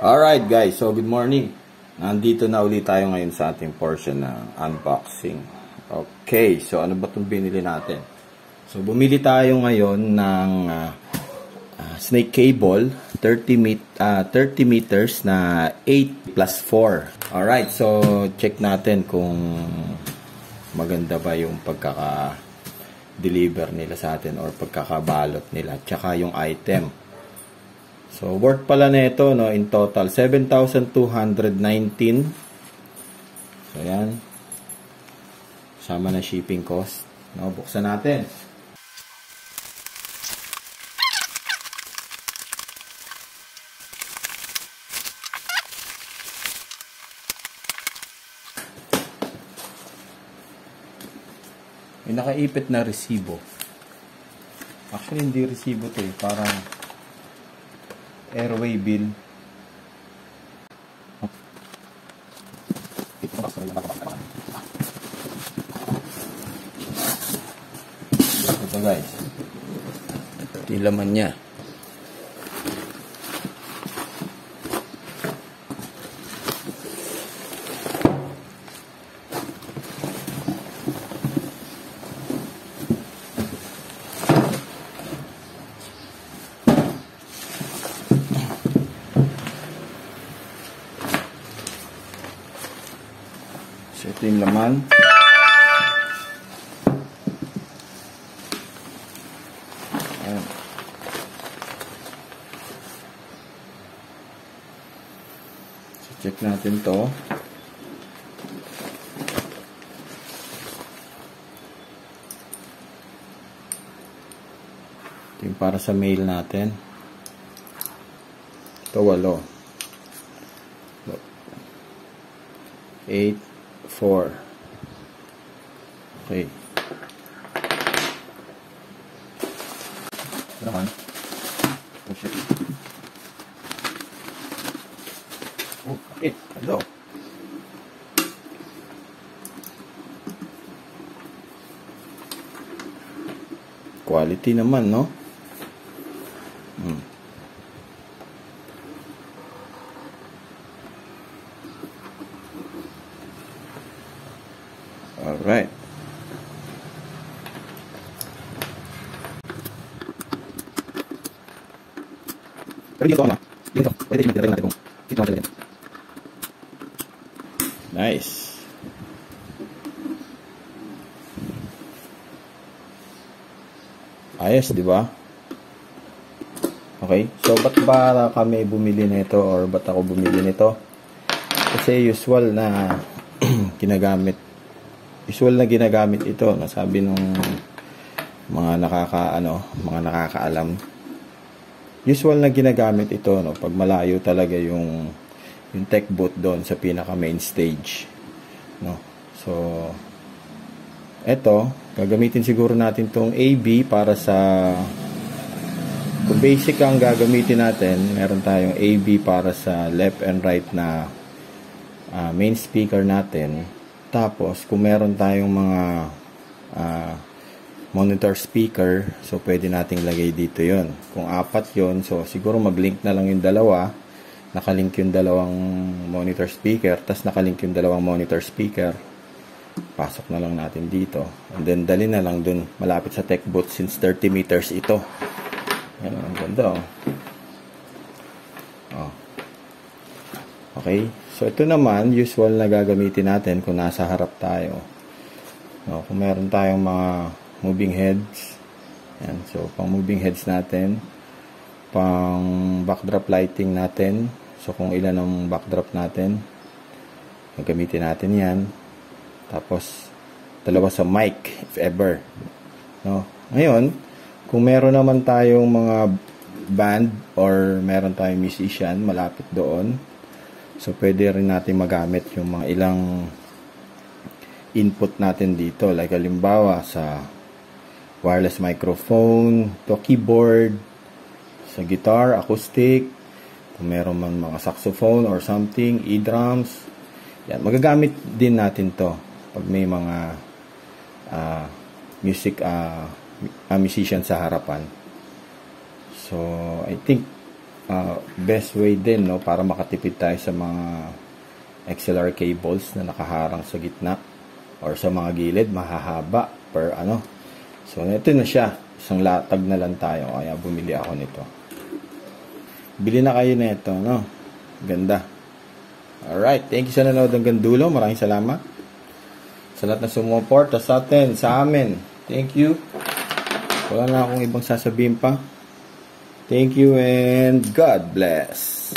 Alright guys, so good morning. Nandito na ulit tayo ngayon sa ating portion ng unboxing. Okay, so ano ba itong binili natin? So bumili tayo ngayon ng snake cable, 30 meters na 8+4. Alright, so check natin kung maganda ba yung pagkaka-deliver nila sa atin or pagkakabalot nila, tsaka yung item. So, worth pala nito, no, in total, 7,219. So, yan. Sama na shipping cost. No, buksan natin. May nakaipit na resibo. Actually, hindi resibo to eh. Parang airway bill. Ito guys. Ito yung laman niya. So, ito yung laman. Ayan. So, check natin to. Ito yung para sa mail natin. Ito 8, 4. Okay. Naman. Oh, shit. Oh, okay. Hello. Quality naman, no? Alright. Pero dito na. Dito. Pwede dito natin kung dito natin. Nice. Ayos, di ba? Okay. So, ba't ba kami bumili nito or ba't ako bumili nito? Kasi usual na ginagamit ito, nasabi nung mga nakakaalam. Usual na ginagamit ito, no, pag malayo talaga yung tech booth doon sa pinaka main stage, no. So eto, gagamitin siguro natin tong AB para sa, kung basic ang gagamitin natin, meron tayong AB para sa left and right na main speaker natin. Tapos, kung meron tayong mga monitor speaker, so pwede nating lagay dito yon. Kung 4 yon, so siguro mag-link na lang yung dalawa. Nakalink yung dalawang monitor speaker, tas nakalink yung dalawang monitor speaker. Pasok na lang natin dito. And then, dali na lang dun, malapit sa tech booth since 30 meters ito. Yan, ang ganda, oh. Oh. Okay. So, ito naman, usual na gagamitin natin kung nasa harap tayo. No, kung meron tayong mga moving heads. Yan. So, pang moving heads natin. Pang backdrop lighting natin. So, kung ilan ang backdrop natin, gagamitin natin yan. Tapos, dalawa sa mic, if ever. No? Ngayon, kung meron naman tayong mga band or meron tayong musician malapit doon, so, pwede rin natin magamit yung mga ilang input natin dito. Like, halimbawa, sa wireless microphone, to keyboard, sa guitar, acoustic, kung meron man mga saxophone or something, e-drums. Yan, magagamit din natin to pag may mga musician sa harapan. So, I think best way din, no, para makatipid tayo sa mga XLR cables na nakaharang sa gitna or sa mga gilid, mahahaba per ano. So ito na siya, isang latag na lang tayo, kaya bumili ako nito. Bili na kayo nito, no? Ganda. Alright, thank you sa nanood hanggang dulo. Maraming salamat sa lahat na sumuporta sa atin, sa amin. Thank you. Wala na akong ibang sasabihin pa. Thank you and God bless.